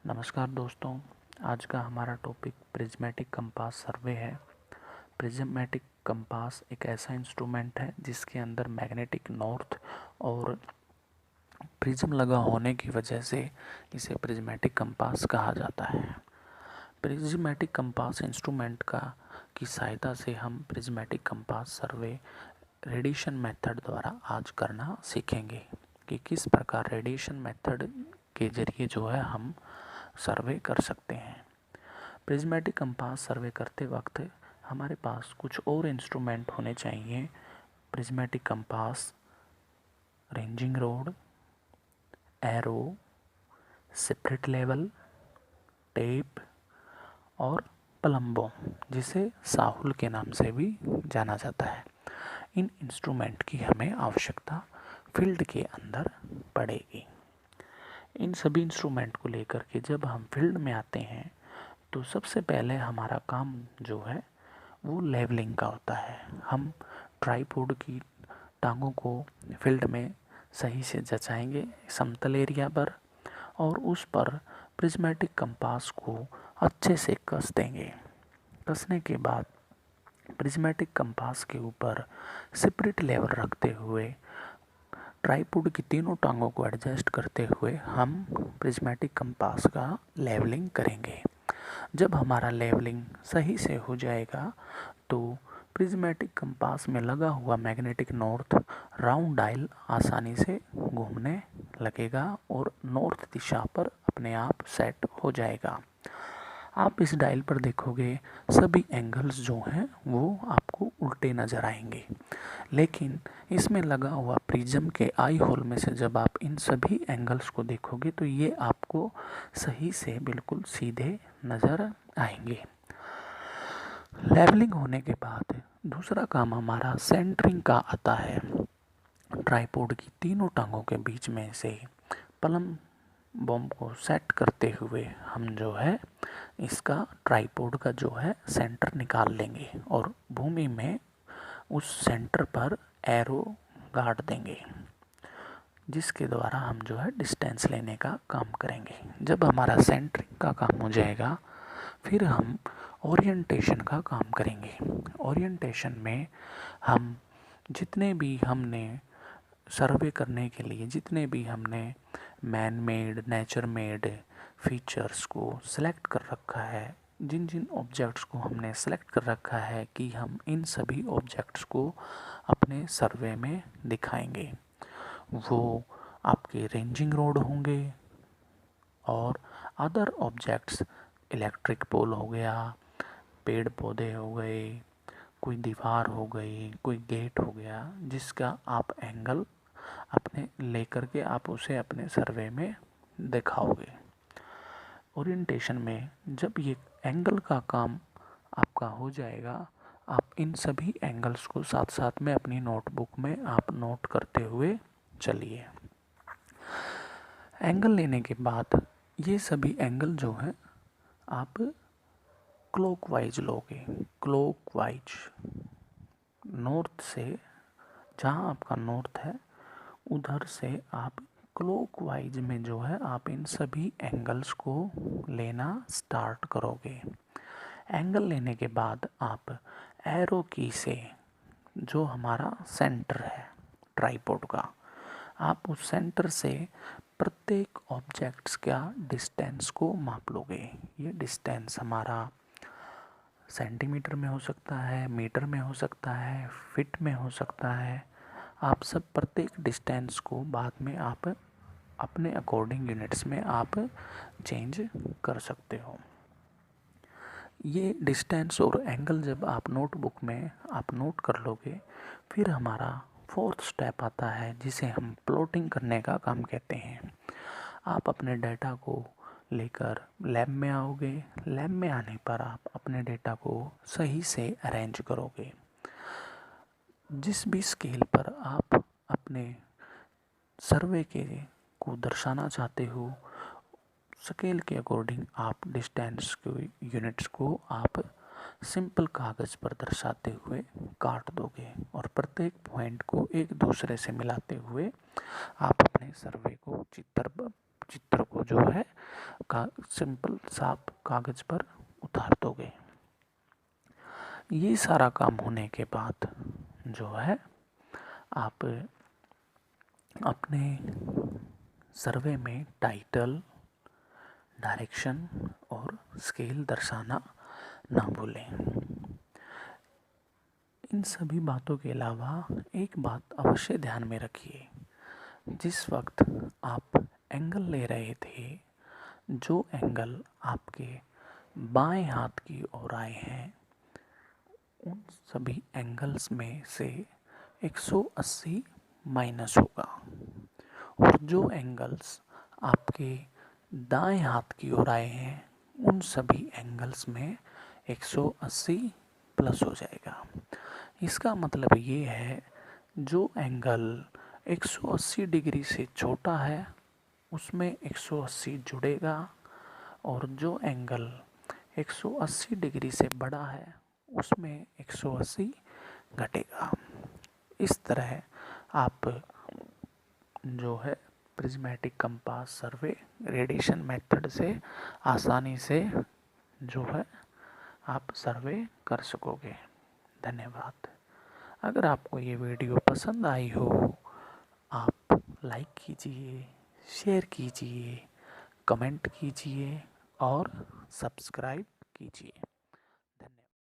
नमस्कार दोस्तों, आज का हमारा टॉपिक प्रिज्मेटिक कंपास सर्वे है। प्रिज्मेटिक कंपास एक ऐसा इंस्ट्रूमेंट है जिसके अंदर मैग्नेटिक नॉर्थ और प्रिज्म लगा होने की वजह से इसे प्रिज्मेटिक कंपास कहा जाता है। प्रिज्मेटिक कंपास इंस्ट्रूमेंट की सहायता से हम प्रिज्मेटिक कंपास सर्वे रेडिएशन मेथड द्वारा आज करना सीखेंगे कि किस प्रकार रेडिएशन मेथड के जरिए जो है हम सर्वे कर सकते हैं। प्रिज्मेटिक कंपास सर्वे करते वक्त हमारे पास कुछ और इंस्ट्रूमेंट होने चाहिए। Prismatic compass, ranging road, arrow, spirit level, tape और प्लम्बो, जिसे साहुल के नाम से भी जाना जाता है। इन इंस्ट्रूमेंट की हमें आवश्यकता फील्ड के अंदर पड़ेगी। इन सभी इंस्ट्रूमेंट को लेकर के जब हम फील्ड में आते हैं तो सबसे पहले हमारा काम जो है वो लेवलिंग का होता है। हम ट्राइपॉड की टांगों को फील्ड में सही से जचाएंगे समतल एरिया पर और उस पर प्रिज्मेटिक कंपास को अच्छे से कस देंगे। कसने के बाद प्रिज्मेटिक कंपास के ऊपर स्पिरिट लेवल रखते हुए ट्राइपॉड की तीनों टांगों को एडजस्ट करते हुए हम प्रिज्मेटिक कंपास का लेवलिंग करेंगे। जब हमारा लेवलिंग सही से हो जाएगा तो प्रिज्मेटिक कंपास में लगा हुआ मैग्नेटिक नॉर्थ राउंड डायल आसानी से घूमने लगेगा और नॉर्थ दिशा पर अपने आप सेट हो जाएगा। आप इस डायल पर देखोगे सभी एंगल्स जो हैं वो आपको उल्टे नज़र आएंगे, लेकिन इसमें लगा हुआ प्रिज्म के आई होल में से जब आप इन सभी एंगल्स को देखोगे तो ये आपको सही से बिल्कुल सीधे नज़र आएंगे। लेवलिंग होने के बाद दूसरा काम हमारा सेंटरिंग का आता है। ट्राइपॉड की तीनों टांगों के बीच में से प्लम बॉम्ब को सेट करते हुए हम जो है इसका ट्राइपॉड का जो है सेंटर निकाल लेंगे और भूमि में उस सेंटर पर एरो गाड़ देंगे, जिसके द्वारा हम जो है डिस्टेंस लेने का काम करेंगे। जब हमारा सेंटरिंग का काम हो जाएगा फिर हम ओरिएंटेशन का काम करेंगे। ओरिएंटेशन में हम जितने भी हमने सर्वे करने के लिए जितने भी हमने man made nature made features को सिलेक्ट कर रखा है, जिन जिन ऑब्जेक्ट्स को हमने सेलेक्ट कर रखा है कि हम इन सभी ऑब्जेक्ट्स को अपने सर्वे में दिखाएंगे, वो आपके रेंजिंग रोड होंगे और अदर ऑब्जेक्ट्स, इलेक्ट्रिक पोल हो गया, पेड़ पौधे हो गए, कोई दीवार हो गई, कोई गेट हो गया, जिसका आप एंगल अपने लेकर के आप उसे अपने सर्वे में दिखाओगे। ओरिएंटेशन में जब ये एंगल का काम आपका हो जाएगा, आप इन सभी एंगल्स को साथ साथ में अपनी नोटबुक में आप नोट करते हुए चलिए। एंगल लेने के बाद ये सभी एंगल जो हैं आप क्लॉकवाइज लोगे। क्लॉकवाइज नॉर्थ से, जहाँ आपका नॉर्थ है उधर से आप क्लॉकवाइज में जो है आप इन सभी एंगल्स को लेना स्टार्ट करोगे। एंगल लेने के बाद आप एरो की से जो हमारा सेंटर है ट्राइपॉड का, आप उस सेंटर से प्रत्येक ऑब्जेक्ट्स का डिस्टेंस को माप लोगे। ये डिस्टेंस हमारा सेंटीमीटर में हो सकता है, मीटर में हो सकता है, फिट में हो सकता है। आप सब प्रत्येक डिस्टेंस को बाद में आप अपने अकॉर्डिंग यूनिट्स में आप चेंज कर सकते हो। ये डिस्टेंस और एंगल जब आप नोटबुक में आप नोट कर लोगे, फिर हमारा फोर्थ स्टेप आता है जिसे हम प्लॉटिंग करने का काम कहते हैं। आप अपने डेटा को लेकर लैब में आओगे। लैब में आने पर आप अपने डेटा को सही से अरेंज करोगे। जिस भी स्केल पर आप अपने सर्वे के को दर्शाना चाहते हो, स्केल के अकॉर्डिंग आप डिस्टेंस के यूनिट्स को आप सिंपल कागज़ पर दर्शाते हुए काट दोगे और प्रत्येक पॉइंट को एक दूसरे से मिलाते हुए आप अपने सर्वे को चित्र को जो है सिंपल साफ कागज़ पर उतार दोगे। ये सारा काम होने के बाद जो है आप अपने सर्वे में टाइटल, डायरेक्शन और स्केल दर्शाना ना भूलें। इन सभी बातों के अलावा एक बात अवश्य ध्यान में रखिए, जिस वक्त आप एंगल ले रहे थे, जो एंगल आपके बाएं हाथ की ओर आए हैं, उन सभी एंगल्स में से 180 माइनस होगा, और जो एंगल्स आपके दाएं हाथ की ओर आए हैं, उन सभी एंगल्स में 180 प्लस हो जाएगा। इसका मतलब ये है, जो एंगल 180 डिग्री से छोटा है उसमें 180 जुड़ेगा, और जो एंगल 180 डिग्री से बड़ा है उसमें 180 घटेगा। इस तरह आप जो है प्रिज्मेटिक कंपास सर्वे रेडिएशन मेथड से आसानी से जो है आप सर्वे कर सकोगे। धन्यवाद। अगर आपको ये वीडियो पसंद आई हो, आप लाइक कीजिए, शेयर कीजिए, कमेंट कीजिए और सब्सक्राइब कीजिए।